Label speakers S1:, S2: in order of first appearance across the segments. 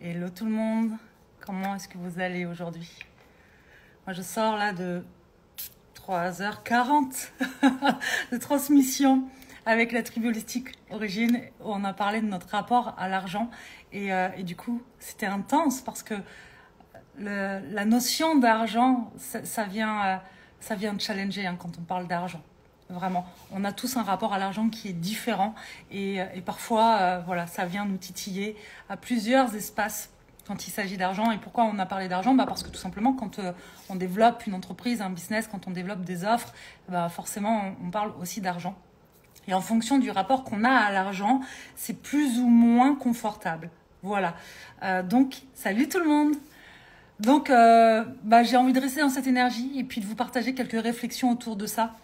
S1: Hello tout le monde, comment est-ce que vous allez aujourd'hui? Moi je sors là de 3h40 de transmission avec la tribu holistique Origine où on a parlé de notre rapport à l'argent et du coup c'était intense parce que la notion d'argent ça vient challenger quand on parle d'argent. Vraiment, on a tous un rapport à l'argent qui est différent et parfois, voilà, ça vient nous titiller à plusieurs espaces quand il s'agit d'argent. Et pourquoi on a parlé d'argent? Parce que tout simplement, quand on développe une entreprise, un business, quand on développe des offres, forcément, on parle aussi d'argent. Et en fonction du rapport qu'on a à l'argent, c'est plus ou moins confortable. Voilà. Donc, salut tout le monde! Donc, j'ai envie de rester dans cette énergie et puis de vous partager quelques réflexions autour de ça.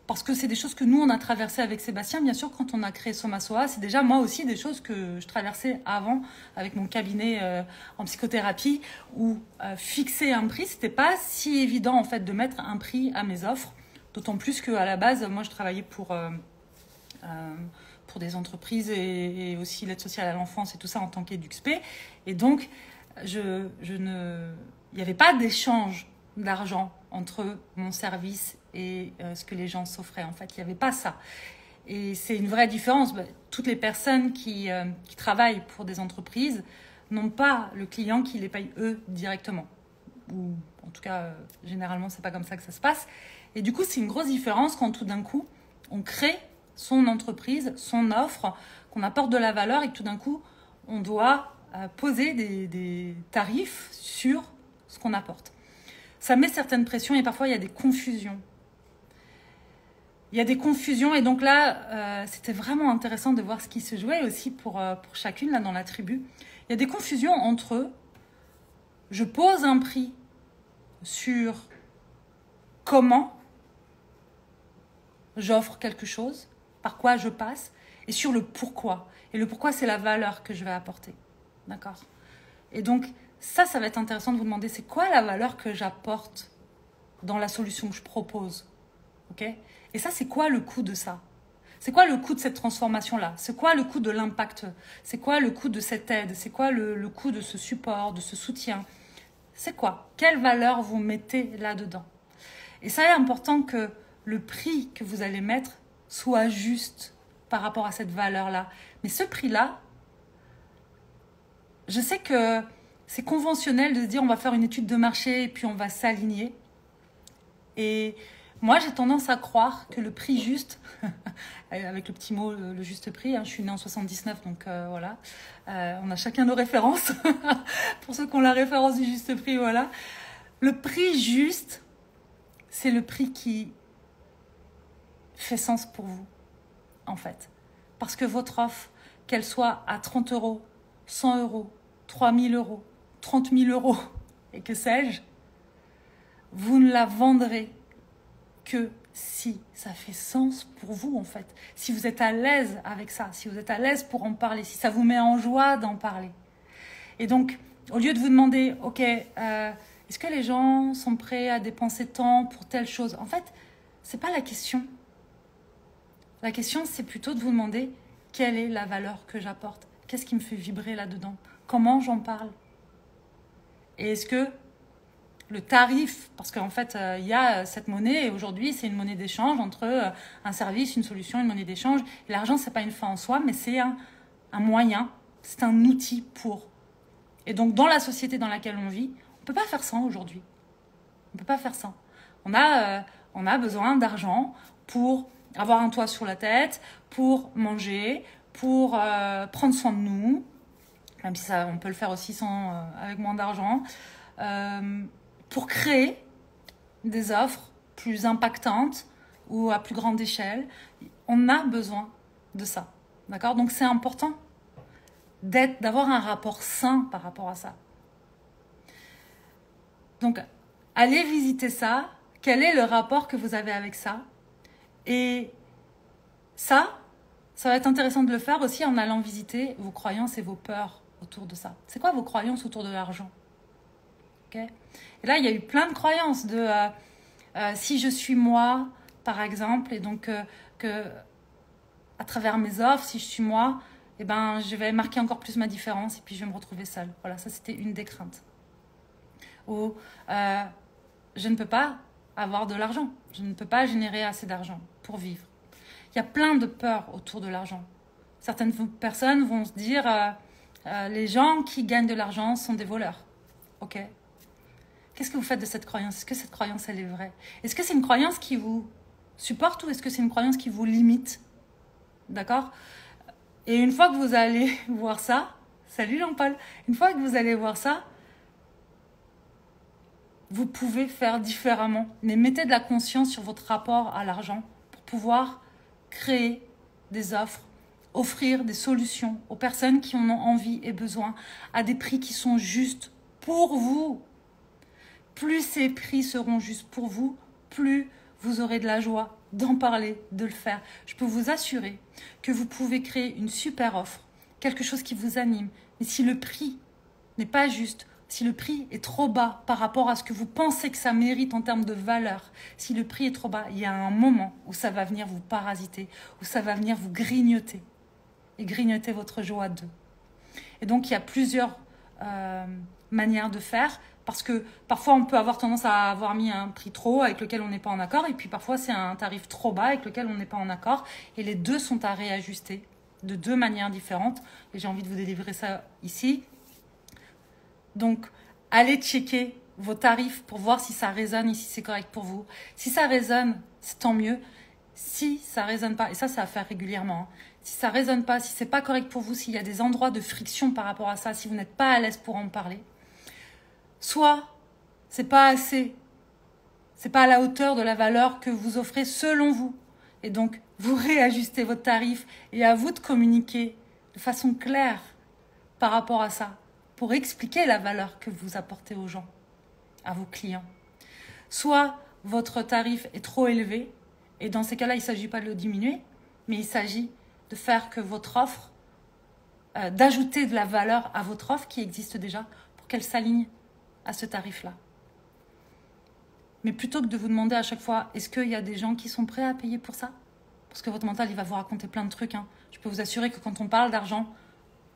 S1: Parce que c'est des choses que nous, on a traversées avec Sébastien. Bien sûr, quand on a créé Somasoa, c'est déjà moi aussi des choses que je traversais avant avec mon cabinet en psychothérapie où fixer un prix, c'était pas si évident en fait de mettre un prix à mes offres. D'autant plus qu'à la base, moi, je travaillais pour des entreprises et aussi l'aide sociale à l'enfance et tout ça en tant qu'EduxP. Et donc, il n'y avait pas d'échange d'argent entre mon service et ce que les gens s'offraient. En fait, il n'y avait pas ça. Et c'est une vraie différence. Toutes les personnes qui travaillent pour des entreprises n'ont pas le client qui les paye eux directement. Ou en tout cas, généralement, c'est pas comme ça que ça se passe. Et du coup, c'est une grosse différence quand tout d'un coup, on crée son entreprise, son offre, qu'on apporte de la valeur et que tout d'un coup, on doit poser des tarifs sur ce qu'on apporte. Ça met certaines pressions et parfois il y a des confusions. Il y a des confusions et donc là, c'était vraiment intéressant de voir ce qui se jouait aussi pour chacune là dans la tribu. Il y a des confusions entre je pose un prix sur comment j'offre quelque chose, par quoi je passe et sur le pourquoi. Et le pourquoi, c'est la valeur que je vais apporter. D'accord? Et donc, ça va être intéressant de vous demander c'est quoi la valeur que j'apporte dans la solution que je propose. Ok? Et ça, c'est quoi le coût de ça? C'est quoi le coût de cette transformation-là? C'est quoi le coût de l'impact? C'est quoi le coût de cette aide? C'est quoi le coût de ce support, de ce soutien? C'est quoi? Quelle valeur vous mettez là-dedans? Et ça est important que le prix que vous allez mettre soit juste par rapport à cette valeur-là. Mais ce prix-là, je sais que c'est conventionnel de se dire on va faire une étude de marché et puis on va s'aligner. Et moi, j'ai tendance à croire que le prix juste, avec le petit mot, le juste prix, je suis née en 79, donc voilà, on a chacun nos références. Pour ceux qui ont la référence du juste prix, voilà. Le prix juste, c'est le prix qui fait sens pour vous, en fait. Parce que votre offre, qu'elle soit à 30 €, 100 €, 3000 €, 30 000 € et que sais-je, vous ne la vendrez que si ça fait sens pour vous en fait. Si vous êtes à l'aise avec ça, si vous êtes à l'aise pour en parler, si ça vous met en joie d'en parler. Et donc, au lieu de vous demander, ok, est-ce que les gens sont prêts à dépenser tant pour telle chose? En fait, c'est pas la question. La question, c'est plutôt de vous demander quelle est la valeur que j'apporte? Qu'est-ce qui me fait vibrer là-dedans? Comment j'en parle? Et est-ce que le tarif, parce qu'en fait, il y a cette monnaie, et aujourd'hui, c'est une monnaie d'échange entre un service, une solution, une monnaie d'échange. Et l'argent, c'est pas une fin en soi, mais c'est un moyen, c'est un outil pour. Et donc, dans la société dans laquelle on vit, on peut pas faire sans aujourd'hui. On peut pas faire sans. On a besoin d'argent pour avoir un toit sur la tête, pour manger, pour prendre soin de nous, même si ça, on peut le faire aussi avec moins d'argent, pour créer des offres plus impactantes ou à plus grande échelle. On a besoin de ça. D'accord? Donc, c'est important d'avoir un rapport sain par rapport à ça. Donc, allez visiter ça. Quel est le rapport que vous avez avec ça? Et ça va être intéressant de le faire aussi en allant visiter vos croyances et vos peurs autour de ça. C'est quoi vos croyances autour de l'argent? Okay. Et là, il y a eu plein de croyances de si je suis moi, par exemple, et donc que à travers mes offres, si je suis moi, eh ben, je vais marquer encore plus ma différence et puis je vais me retrouver seule. Voilà, ça c'était une des craintes. Ou je ne peux pas avoir de l'argent. Je ne peux pas générer assez d'argent pour vivre. Il y a plein de peurs autour de l'argent. Certaines personnes vont se dire les gens qui gagnent de l'argent sont des voleurs. Ok. Qu'est-ce que vous faites de cette croyance? Est-ce que cette croyance, elle est vraie? Est-ce que c'est une croyance qui vous supporte ou est-ce que c'est une croyance qui vous limite? D'accord? Et une fois que vous allez voir ça, salut Jean-Paul, une fois que vous allez voir ça, vous pouvez faire différemment. Mais mettez de la conscience sur votre rapport à l'argent pour pouvoir créer des offres, offrir des solutions aux personnes qui en ont envie et besoin à des prix qui sont justes pour vous. Plus ces prix seront justes pour vous, plus vous aurez de la joie d'en parler, de le faire. Je peux vous assurer que vous pouvez créer une super offre, quelque chose qui vous anime. Mais si le prix n'est pas juste, si le prix est trop bas par rapport à ce que vous pensez que ça mérite en termes de valeur, si le prix est trop bas, il y a un moment où ça va venir vous parasiter, où ça va venir vous grignoter et grignoter votre joie d'eux. Et donc, il y a plusieurs manières de faire. Parce que parfois, on peut avoir tendance à avoir mis un prix trop haut avec lequel on n'est pas en accord. Et puis parfois, c'est un tarif trop bas avec lequel on n'est pas en accord. Et les deux sont à réajuster de deux manières différentes. Et j'ai envie de vous délivrer ça ici. Donc, allez checker vos tarifs pour voir si ça résonne et si c'est correct pour vous. Si ça résonne, c'est tant mieux. Si ça résonne pas, et ça à faire régulièrement, hein. Si ça résonne pas, si c'est pas correct pour vous, s'il y a des endroits de friction par rapport à ça, si vous n'êtes pas à l'aise pour en parler, soit c'est pas assez, c'est pas à la hauteur de la valeur que vous offrez selon vous. Et donc, vous réajustez votre tarif et à vous de communiquer de façon claire par rapport à ça pour expliquer la valeur que vous apportez aux gens, à vos clients. Soit votre tarif est trop élevé et dans ces cas-là, il ne s'agit pas de le diminuer, mais il s'agit de faire que votre offre, d'ajouter de la valeur à votre offre qui existe déjà pour qu'elle s'aligne à ce tarif-là. Mais plutôt que de vous demander à chaque fois, est-ce qu'il y a des gens qui sont prêts à payer pour ça? Parce que votre mental, il va vous raconter plein de trucs. Hein. Je peux vous assurer que quand on parle d'argent,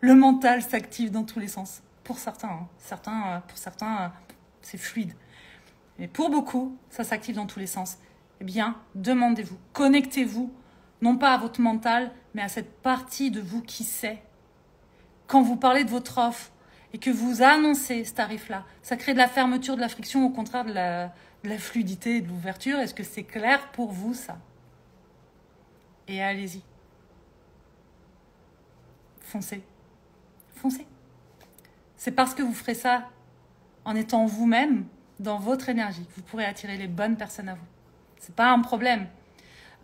S1: le mental s'active dans tous les sens. Pour certains, hein. Pour certains, c'est fluide. Mais pour beaucoup, ça s'active dans tous les sens. Eh bien, demandez-vous, connectez-vous, non pas à votre mental, mais à cette partie de vous qui sait. Quand vous parlez de votre offre, et que vous annoncez ce tarif-là, ça crée de la fermeture, de la friction, au contraire de la fluidité et de l'ouverture. Est-ce que c'est clair pour vous, ça? Et allez-y. Foncez. Foncez. C'est parce que vous ferez ça en étant vous-même, dans votre énergie, que vous pourrez attirer les bonnes personnes à vous. C'est pas un problème.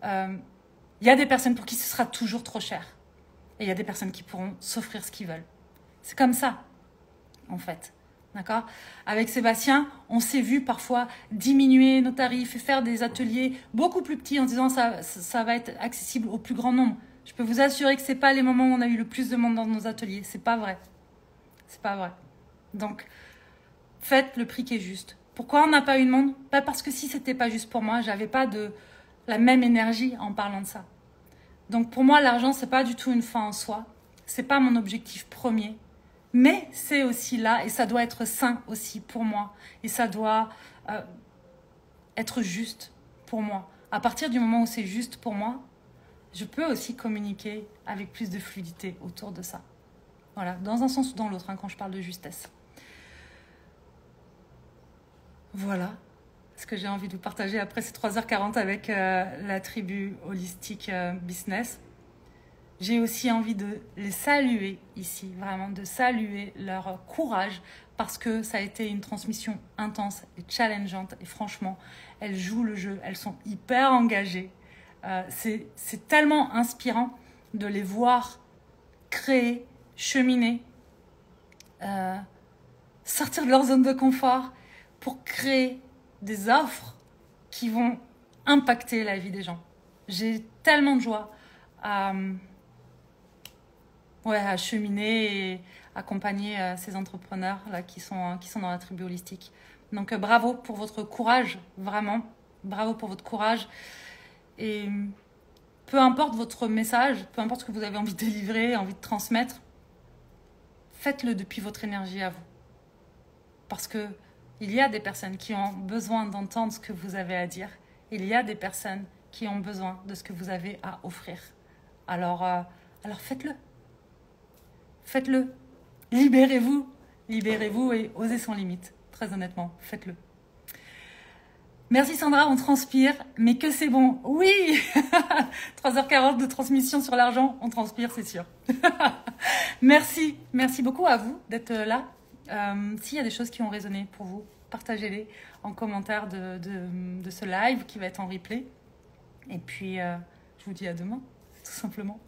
S1: Il y a des personnes pour qui ce sera toujours trop cher. Et il y a des personnes qui pourront s'offrir ce qu'ils veulent. C'est comme ça. En fait, d'accord? Avec Sébastien, on s'est vu parfois diminuer nos tarifs et faire des ateliers beaucoup plus petits en disant ça va être accessible au plus grand nombre. Je peux vous assurer que c'est pas les moments où on a eu le plus de monde dans nos ateliers. C'est pas vrai. C'est pas vrai. Donc, faites le prix qui est juste. Pourquoi on n'a pas eu de monde? Pas parce que si c'était pas juste pour moi, j'avais pas la même énergie en parlant de ça. Donc pour moi, l'argent, c'est pas du tout une fin en soi. C'est pas mon objectif premier. Mais c'est aussi là, et ça doit être sain aussi pour moi. Et ça doit être juste pour moi. À partir du moment où c'est juste pour moi, je peux aussi communiquer avec plus de fluidité autour de ça. Voilà, dans un sens ou dans l'autre, hein, quand je parle de justesse. Voilà ce que j'ai envie de vous partager après ces 3h40 avec la tribu Holistic Business. J'ai aussi envie de les saluer ici, vraiment de saluer leur courage parce que ça a été une transmission intense et challengeante et franchement, elles jouent le jeu, elles sont hyper engagées. C'est tellement inspirant de les voir créer, cheminer, sortir de leur zone de confort pour créer des offres qui vont impacter la vie des gens. J'ai tellement de joie à cheminer et accompagner ces entrepreneurs là qui sont dans la tribu holistique. Donc bravo pour votre courage, vraiment. Bravo pour votre courage. Et peu importe votre message, peu importe ce que vous avez envie de délivrer, envie de transmettre, faites-le depuis votre énergie à vous. Parce que il y a des personnes qui ont besoin d'entendre ce que vous avez à dire. Il y a des personnes qui ont besoin de ce que vous avez à offrir. Alors faites-le. Faites-le. Libérez-vous. Libérez-vous et osez sans limite. Très honnêtement, faites-le. Merci Sandra, on transpire, mais que c'est bon. Oui 3h40 de transmission sur l'argent, on transpire, c'est sûr. Merci beaucoup à vous d'être là. S'il y a des choses qui ont résonné pour vous, partagez-les en commentaire de ce live qui va être en replay. Et puis, je vous dis à demain, tout simplement.